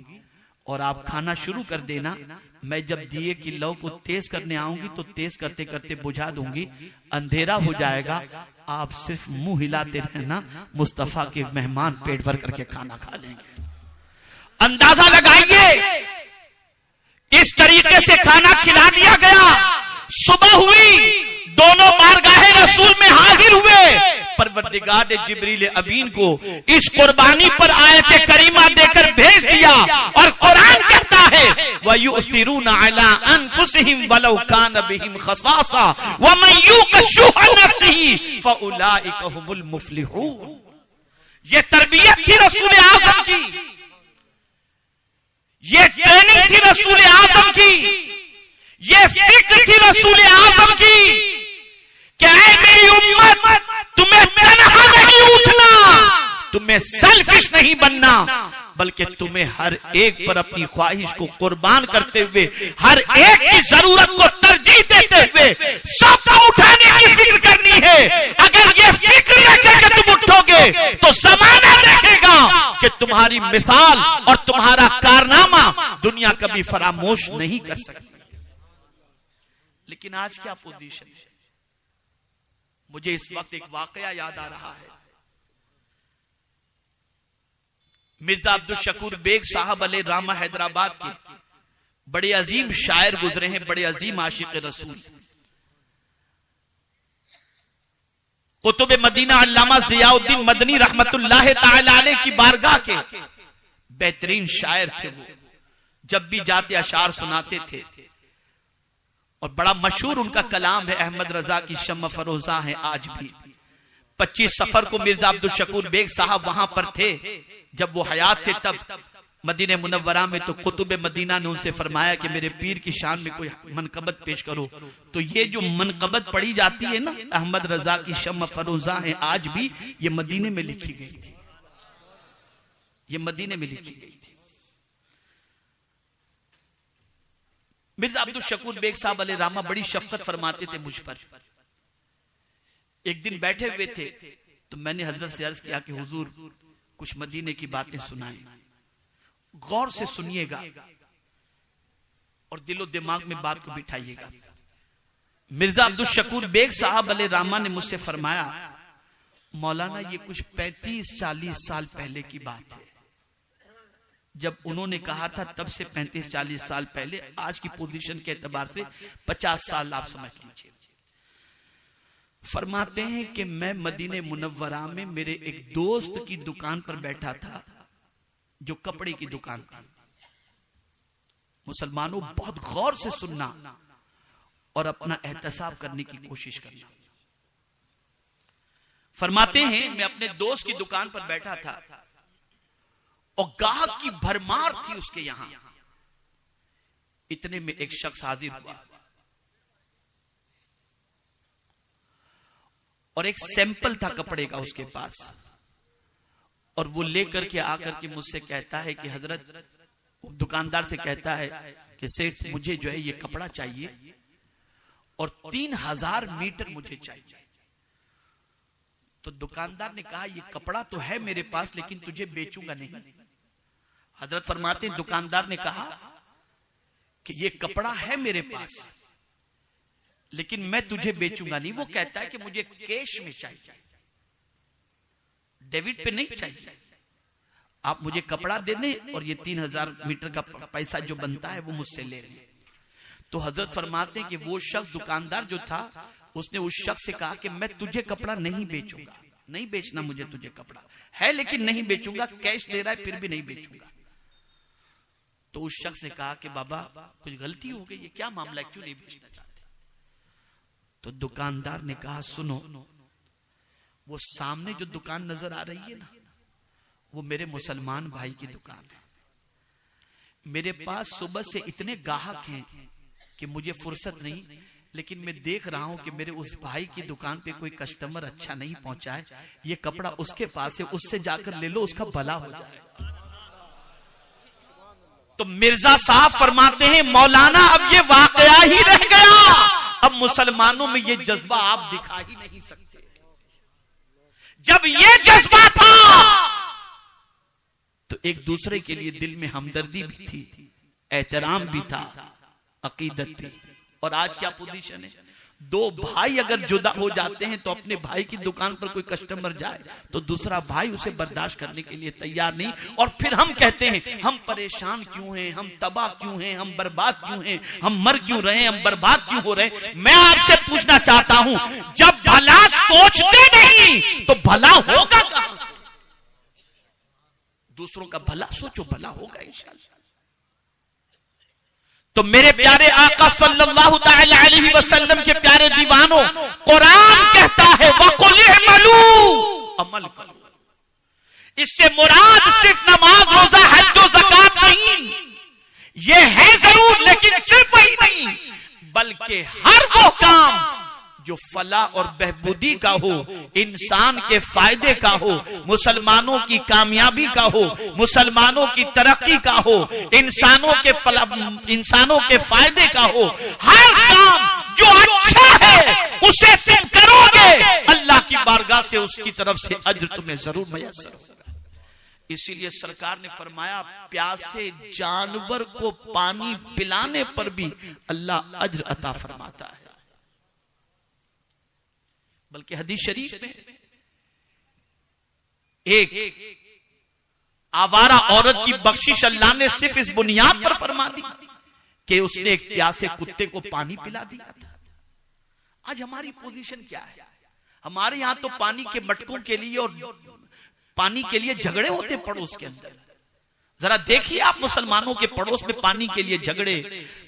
और आप खाना शुरू कर देना। मैं जब दिए की लौ को तेज करने आऊंगी तो तेज करते करते बुझा दूंगी, अंधेरा हो जाएगा, आप सिर्फ मुंह हिलाते रहना, मुस्तफा के मेहमान पेट भर करके खाना खा लेंगे। अंदाजा लगाइए, इस तरीके से खाना खिला दिया गया। सुबह हुई, दोनों बारगाहे रसूल में हाजिर हुए। परवरदिगार ने जिब्रील अमीन को इस कुर्बानी पर आयत करीमा देकर भेज दिया और कुरान कहता है, वयुसिरूना अला अनफुसिहिम वलौ कान बिहिम खसासा वमन युक शुह नफ्सिही फउलाइका हुमुल मुफलिहून। ये तरबियत थी रसूल आज़म की, ये ट्रेनिंग थी रसूल आज़म की, ये फिक्र थी रसूल आज़म की कि ऐ मेरी उम्मत, तुम्हें तन्हा नहीं उठना, तुम्हें सेल्फिश नहीं बनना, बल्कि तुम्हें हर एक पर अपनी ख्वाहिश को कुर्बान करते हुए, हर एक की जरूरत को तरजीह देते हुए सबको उठाने की फिक्र करनी है। अगर ये फिक्र रखेगा तुम उठोगे तो जमाना देखेगा कि तुम्हारी मिसाल और तुम्हारा कारनामा दुनिया कभी फरामोश नहीं कर सकती। लेकिन आज क्या पोजीशन है? मुझे इस वक्त एक वाकया याद आ रहा है। मिर्जा अब्दुल शकूर बेग साहब अले रामा हैदराबाद के बड़े अजीम शायर गुजरे हैं, बड़े अजीम आशिक रसूल। कुतुब मदीना अल्लामा ज़ियाउद्दीन मदनी रहमतुल्लाह ताला अलैह की बारगाह के बेहतरीन शायर थे। वो जब भी जाते अशार सुनाते थे और बड़ा मशहूर उनका कलाम है, अहमद रजा की शम्म फरोजा है आज भी। 25 सफर को मिर्जा अब्दुल शकूर बेग साहब वहां पर थे, जब वो हयात थे तब मदीने मुनव्वरा में। तो कुतुब मदीना ने उनसे फरमाया कि मेरे पीर की शान में कोई मनकबत पेश करो। तो ये जो मनकबत पढ़ी जाती है ना, अहमद रजा की शम्म फरोजा है आज भी, ये मदीने में लिखी गई थी, ये मदीने में लिखी गई थी। मिर्जा अब्दुल शकूर बेग साहब अले रामा बड़ी शफकत फरमाते थे मुझ पर। एक दिन बैठे हुए थे तो मैंने हजरत से अर्ज किया कि हुजूर कुछ मदीने की बातें सुनाएं, गौर से सुनिएगा और दिलो दिमाग में बात को बिठाइएगा। मिर्जा अब्दुल शकूर बेग साहब अले रामा ने मुझसे फरमाया, मौलाना ये कुछ 35-40 साल पहले की बात है। जब उन्होंने कहा था तब से 35-40 साल पहले, आज की पोजीशन के एतबार से 50 साल आप समझ लीजिए। फरमाते हैं कि मैं मदीने मुनव्वरा में मेरे एक दोस्त की दुकान पर बैठा था, जो कपड़े की दुकान थी। मुसलमानों बहुत गौर से सुनना, और अपना एहतसाब करने की कोशिश करना। फरमाते हैं मैं अपने दोस्त की दुकान पर बैठा था और गाहक की भरमार थी उसके यहां। इतने में एक शख्स हाजिर हुआ और एक सैंपल था कपड़े का उसके पास, और वो लेकर के आकर के मुझसे कहता है कि हजरत, दुकानदार से कहता है कि सेठ मुझे जो है ये कपड़ा चाहिए और 3000 मीटर मुझे चाहिए। तो दुकानदार ने कहा ये कपड़ा तो है मेरे पास लेकिन तुझे बेचूंगा नहीं। हजरत फरमाते हैं दुकानदार ने कहा कि ये कपड़ा है मेरे पास लेकिन मैं तुझे बेचूंगा नहीं। वो कहता है कि मुझे कैश में चाहिए, डेबिट पे नहीं चाहिए। आप मुझे कपड़ा दे दें और ये 3000 मीटर का पैसा जो बनता है वो मुझसे ले लें। तो हजरत फरमाते हैं कि वो शख्स दुकानदार जो था उसने उस शख्स से कहा कि मैं तुझे कपड़ा नहीं बेचूंगा, नहीं बेचना मुझे तुझे कपड़ा है लेकिन नहीं बेचूंगा, कैश ले रहा है फिर भी नहीं बेचूंगा। तो उस शख्स ने कहा कि बाबा कुछ गलती हो गई, ये क्या मामला है, क्यों नहीं बेचना चाहते? तो दुकानदार ने कहा सुनो, वो सामने जो दुकान नजर आ रही है ना, वो मेरे मुसलमान भाई की दुकान है। मेरे पास सुबह से इतने ग्राहक हैं कि मुझे फुर्सत नहीं, लेकिन मैं देख रहा हूं कि मेरे उस भाई की दुकान पे कोई कस्टमर अच्छा नहीं पहुंचा है। ये कपड़ा उसके पास है, उससे जाकर ले लो, उसका भला हो जाए। तो मिर्जा साहब फरमाते हैं मौलाना अब ये वाकया ही रह गया, अब मुसलमानों में ये जज्बा आप दिखा ही नहीं सकते। जब ये जज्बा था तो एक दूसरे के लिए दिल में हमदर्दी भी थी, एहतराम भी था, अकीदत भी। और आज क्या पोजीशन है, दो भाई अगर जुदा हो जाते हैं तो अपने भाई की दुकान पर कोई कस्टमर जाए तो दूसरा भाई उसे बर्दाश्त करने के लिए तैयार नहीं, और फिर हम कहते हैं हम परेशान क्यों हैं, हम तबाह क्यों हैं, हम बर्बाद क्यों हैं, हम मर क्यों रहे, हम बर्बाद क्यों हो रहे। मैं आपसे पूछना चाहता हूं, जब भला सोचते नहीं तो भला होगा कहां से? दूसरों का भला सोचो, भला होगा इंशाअल्लाह। तो मेरे प्यारे आका सल्लल्लाहु तआला अलैहि वसल्लम के प्यारे दीवानों, कुरान कहता है वकुल इअमलू, अमल करो। इससे मुराद सिर्फ नमाज, रोजा, हज और ज़कात नहीं, ये है जरूर लेकिन सिर्फ वही नहीं, बल्कि हर वो काम जो फलाह और बहबूदी का हो, इंसान के फायदे का हो, मुसलमानों की कामयाबी का हो, मुसलमानों की तरक्की का हो, इंसानों के फायदे का हो, हर काम जो अच्छा है उसे तुम करोगे, अल्लाह की बारगाह से उसकी तरफ से अज्र तुम्हें जरूर मयस्सर होगा। इसीलिए सरकार ने फरमाया प्यासे जानवर को पानी पिलाने पर भी अल्लाह अज्र अता फरमाता है। बल्कि हदीस शरीफ में एक आवारा औरत की बख्शिश अल्लाह ने सिर्फ इस बुनियाद पर फरमा दी कि उसने एक प्यासे कुत्ते को पानी पिला दिया था। आज हमारी पोजीशन क्या है? हमारे यहां तो पानी के मटकों के लिए और पानी के लिए झगड़े होते पड़ोस के अंदर। जरा देखिए आप मुसलमानों के पड़ोस में पानी के लिए झगड़े,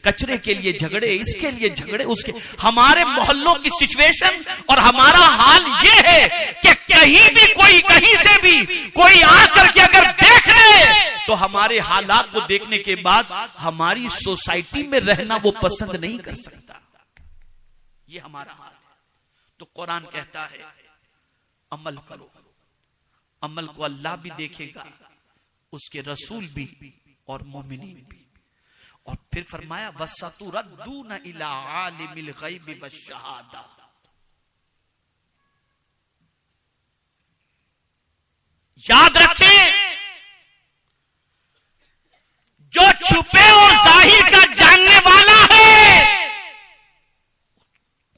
कचरे के लिए झगड़े, इसके लिए झगड़े, उसके। हमारे मोहल्लों की सिचुएशन और हमारा हाल ये है कि कहीं भी कोई कहीं से भी कोई आकर के अगर देख ले तो हमारे हालात को देखने के बाद हमारी सोसाइटी में रहना वो पसंद नहीं कर सकता। ये हमारा हाल है। तो कुरान कहता है अमल करो। अमल को अल्लाह भी देखेगा, उसके रसूल भी और मोमिनीन भी। और फिर फरमाया वसतुरद्दून इला आलिमिल गैबि वश्शहादा। याद रखें, जो छुपे और जाहिर का जानने वाला है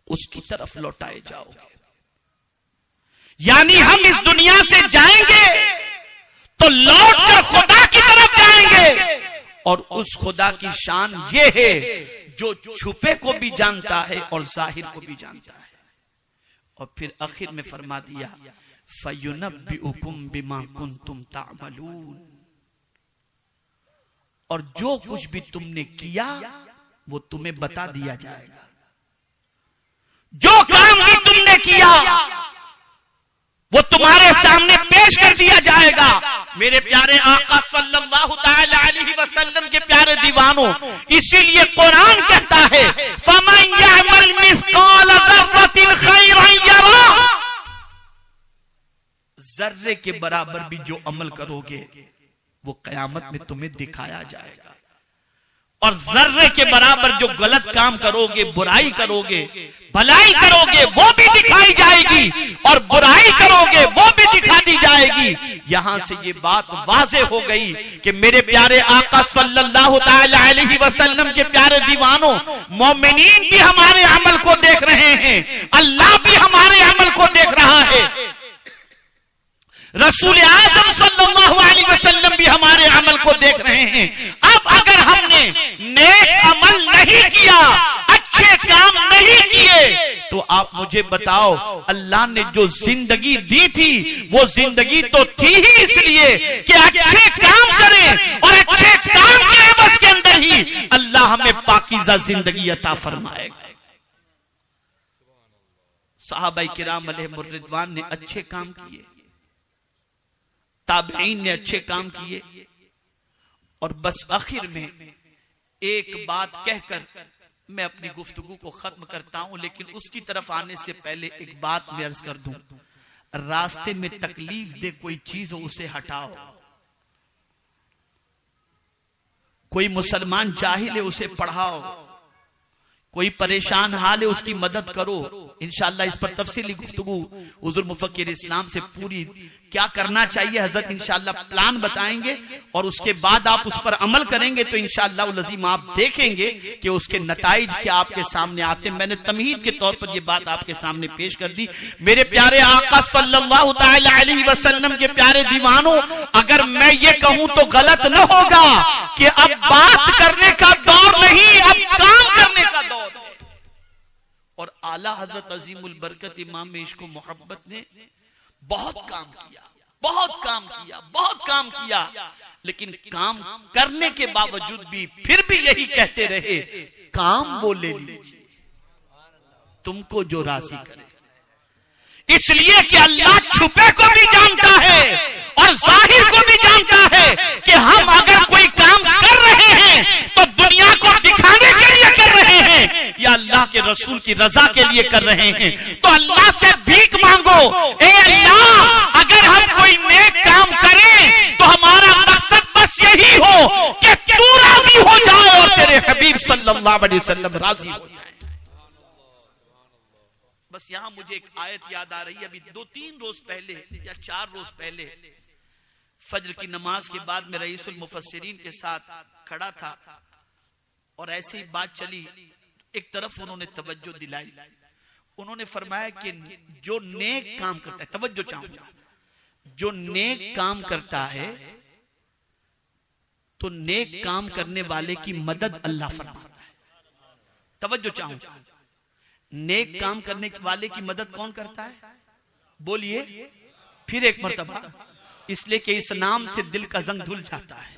उसकी तरफ लौटाए जाओगे। यानी हम इस दुनिया से जाएंगे तो लौटकर खुदा की तरफ जाएंगे, और उस खुदा की शान ये है जो छुपे को भी जानता है और जाहिर को भी जानता है। और फिर आखिर में फरमा दिया फयुनब्बिउकुम बिमा कुंतुम तामलून, और जो कुछ भी तुमने किया वो तुम्हें बता दिया जाएगा। जो काम भी तुमने किया वो तुम्हारे सामने पेश कर दिया जाएगा। मेरे प्यारे आका सल्लल्लाहु ताला अलैहि वसल्लम के प्यारे दीवानों, इसीलिए कुरान कहता है फमन यअमल मिस्काल ज़र्रतिन खैरन यरा, जर्रे के बराबर भी जो अमल करोगे वो कयामत में तुम्हें दिखाया जाएगा, और जर्रे के बराबर जो गलत काम करोगे, बुराई करोगे, भलाई करोगे, वो भी दिखाई जाएगी, और बुराई करोगे वो भी दिखा दी जाएगी। यहां से ये बात वाज़ेह हो गई कि मेरे प्यारे आका सल्लल्लाहु ताला अलैहि वसल्लम के प्यारे दीवानों, मोमिनीन भी हमारे अमल को देख रहे हैं, अल्लाह भी हमारे अमल को देख रहा है, रसूल आज़म सल्लल्लाहु अलैहि वसल्लम भी हमारे अमल को देख रहे हैं। अब अगर हमने नेक अमल नहीं किया, अच्छे काम नहीं किए, तो आप मुझे बताओ अल्लाह ने जो जिंदगी दी थी वो जिंदगी तो थी ही इसलिए कि अच्छे काम करें, और अच्छे काम के एवज के अंदर ही अल्लाह हमें पाकीज़ा जिंदगी अता फरमाएगा। सहाबाए किराम अलैहिमुर रिदवान ने अच्छे काम किए, ताबईन ने अच्छे काम किए, और बस आखिर में एक बात कहकर मैं अपनी गुफ्तगू को खत्म करता हूं, लेकिन उसकी तरफ आने से पहले एक बात मैं अर्ज कर दूं, रास्ते में तकलीफ दे कोई चीज हो उसे हटाओ, कोई मुसलमान जाहिल है उसे पढ़ाओ, कोई परेशान हाल है उसकी मदद करो। इंशाअल्लाह इस पर तफसीली गुफ्तगू हुजूर मुफक्किर इस्लाम से पूरी क्या करना चाहिए हजरत इंशाअल्लाह प्लान बताएंगे, और उसके बाद आप उस पर अमल करेंगे तो इंशाअल्लाह लज़ीम आप देखेंगे कि उसके नताइज क्या आपके सामने आते हैं। मैंने तमहीद के तौर पर यह बात आपके सामने पेश कर दी। मेरे प्यारे आका सल्लल्लाहु ताला अलैहि वसल्लम के प्यारे दीवानों, अगर मैं ये कहूं तो गलत न होगा कि अब बात करने का दौर नहीं, अब काम करने का दौर। और आला हजरत अजीमुल बरकत इमाम इश्क व मोहब्बत ने बहुत काम किया, बहुत काम किया, बहुत काम किया, लेकिन काम करने के बावजूद भी फिर भी यही कहते रहे, काम वो ले लीजिए तुमको जो राजी करे, इसलिए कि अल्लाह छुपे को भी जानता है और जाहिर को भी जानता है कि हम अगर कोई काम कर रहे हैं तो दुनिया को दिखाने के लिए कर रहे हैं या अल्लाह के रसूल की रजा के लिए कर रहे हैं। तो अल्लाह से भीख मांगो, ए अल्लाह अगर हम कोई नेक काम करें तो हमारा मकसद बस यही हो कि तू राजी हो जाए और तेरे हबीब सल्लल्लाहु अलैहि वसल्लम राजी हो जाए। बस यहां मुझे एक आयत याद आ रही है, अभी 2-3 रोज पहले या 4 रोज पहले फज्र की नमाज के बाद मैं रईसुल मुफस्सिरीन के साथ खड़ा था और ऐसी बात चली, एक तरफ उन्होंने तवज्जो दिलाई, उन्होंने फरमाया कि जो नेक काम करता है, तवज्जो चाहूंगा, जो नेक काम करता है तो नेक काम करने वाले की मदद अल्लाह फरमाता है। तवज्जो चाहूंगा, नेक काम करने वाले की मदद कौन करता है? बोलिए फिर एक मर्तबा, इसलिए कि इस नाम से दिल का जंग धुल जाता है।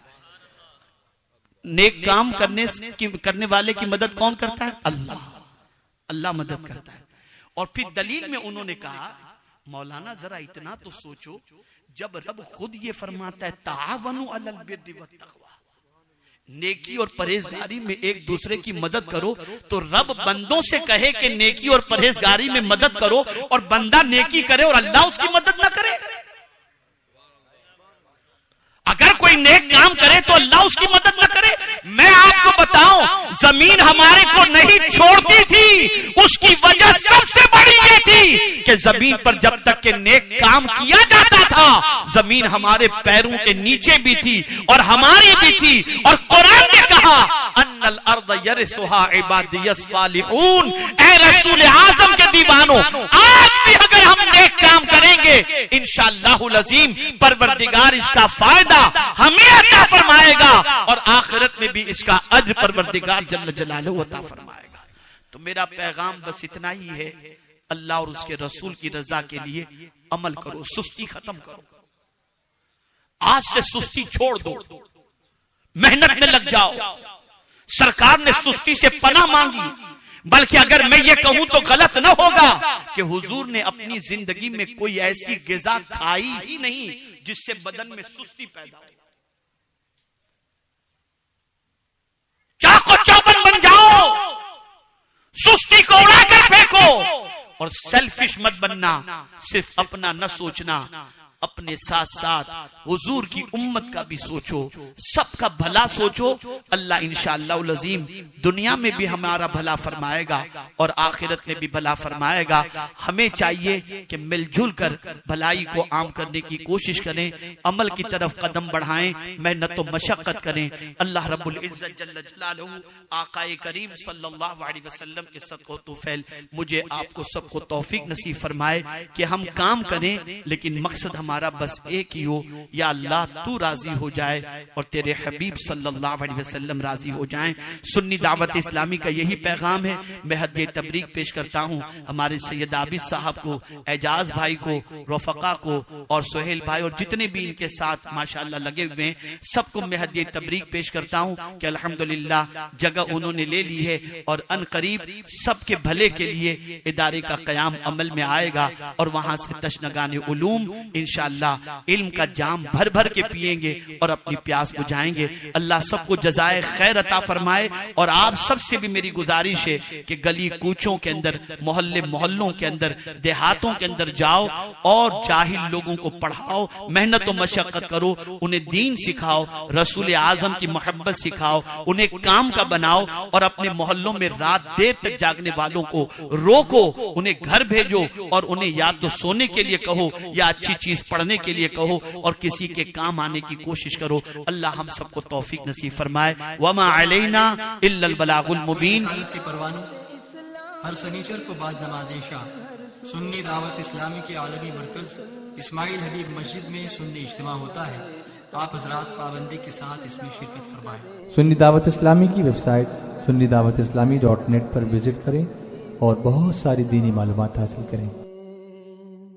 नेक काम करने वाले की मदद कौन करता है? अल्लाह। अल्लाह मदद करता है। और फिर दलील में उन्होंने कहा, मौलाना जरा इतना तो सोचो, जब रब खुद ये फरमाता है तावनु अलल बिर्रि वत तक़वा, नेकी और परहेजगारी में एक दूसरे की मदद करो, तो रब बंदों से कहे कि नेकी और परहेजगारी में मदद करो और बंदा नेकी करे और अल्लाह उसकी मदद ना करे? अगर कोई नेक काम करे तो अल्लाह उसकी मदद न करे? मैं आपको बताऊं, जमीन हमारे को नहीं छोड़ती थी, उसकी वजह सबसे बड़ी ये थी कि जमीन पर जब तक के नेक काम किया जाता था, जमीन हमारे पैरों के नीचे भी थी और हमारी भी थी। और कुरान ने कहा अन्नल अर्द यरिसुहा इबादियस सालिहून। ऐ रसूल आजम के दीवानों, आज भी अगर हम नेक काम करेंगे इंशाअल्लाहुल अज़ीम परवरदिगार इसका फायदा हमें अता फरमाएगा और आखिरत में भी इसका अज्र परवरदिगार जल्ल जलालहू अता फरमाएगा। तो मेरा पैगाम बस इतना ही है, अल्लाह और उसके रसूल की रजा के लिए अमल करो, सुस्ती खत्म करो। आज से सुस्ती छोड़ दो, मेहनत में लग जाओ। सरकार ने सुस्ती से पनाह मांगी, बल्कि अगर मैं ये कहूं तो गलत न होगा कि हुजूर ने अपनी जिंदगी में कोई ऐसी ग़िज़ा खाई ही नहीं जिससे बदन में सुस्ती पैदा हो। चाको चौबन बन जाओ, सुस्ती को उड़ाकर फेंको और सेल्फिश मत बनना, सिर्फ अपना न सोचना, अपने साथ साथ हुजूर की उम्मत का भी सोचो, सबका भला सोचो। अल्लाह इंशाअल्लाह अज़ीम दुनिया में भी हमारा भला फरमाएगा और आखिरत में भी भला फरमाएगा। हमें चाहिए कि मिलजुल कर भलाई को आम करने की कोशिश करें, अमल की तरफ कदम बढ़ाएं, मेहनत व मशक्कत करें। अल्लाह रब्बुल इज्जत जल्ल जलालहू आकाए करीम सल्लल्लाहु अलैहि वसल्लम के सदक़ो तुफ़ैल मुझे आपको सबको तौफीक नसीब फरमाए कि हम काम करें लेकिन मकसद हमारा बस एक ही हो, या अल्लाह तू राजी हो जाए और तेरे हबीब सल्लल्लाहु अलैहि वसल्लम राजी हो जाएं। सुन्नी दावत इस्लामी का यही पैगाम है। मैं हदिये तबरीक पेश करता हूँ हमारे सैयद आबिद साहब को, एजाज भाई को, रफका को और सोहेल भाई और जितने भी इनके साथ माशाअल्लाह लगे हुए हैं, सबको मैं हदिये तबरीक पेश करता हूँ कि अल्हम्दुलिल्लाह जगह उन्होंने ले ली है और अन करीब सबके भले के लिए इदारे का कयाम अमल में आएगा और वहां से तशनगाने उलूम इंशाअल्लाह इल्म का जाम भर भर के पिएंगे और अपनी प्यास बुझाएंगे। अल्लाह सबको जज़ाए खैर अता फरमाए। और आप सबसे भी मेरी गुजारिश है कि गली कूचों के अंदर, मोहल्ले मोहल्लों के अंदर, देहातों के अंदर जाओ और जाहिल लोगों को पढ़ाओ, मेहनत और मशक्कत करो, उन्हें दीन सिखाओ, रसूल आजम की मोहब्बत सिखाओ, उन्हें काम का बनाओ और अपने मोहल्लों में रात देर तक जागने वालों को रोको, उन्हें घर भेजो और उन्हें या तो सोने के लिए कहो या अच्छी चीज पढ़ने के लिए कहो और किसी के काम आने की कोशिश करो। अल्लाह हम सबको तौफीक नसीब फरमाए। वमा अलैना इल्लल बलागुल मुबीन। के परवानों हर शनिचर को बाद नमाज इशा सुन्नी दावत इस्लामी के आलमी मरकज इस्माइल हबीब मस्जिद में सुन्नी इज्तिमा होता है। आप हजरात पाबंदी के साथ इसमें शिरकत फरमाएं। सुन्नी दावत इस्लामी की वेबसाइट sunnidawatislamI.net पर विजिट करें और बहुत सारी दीनी मालूमात हासिल करें।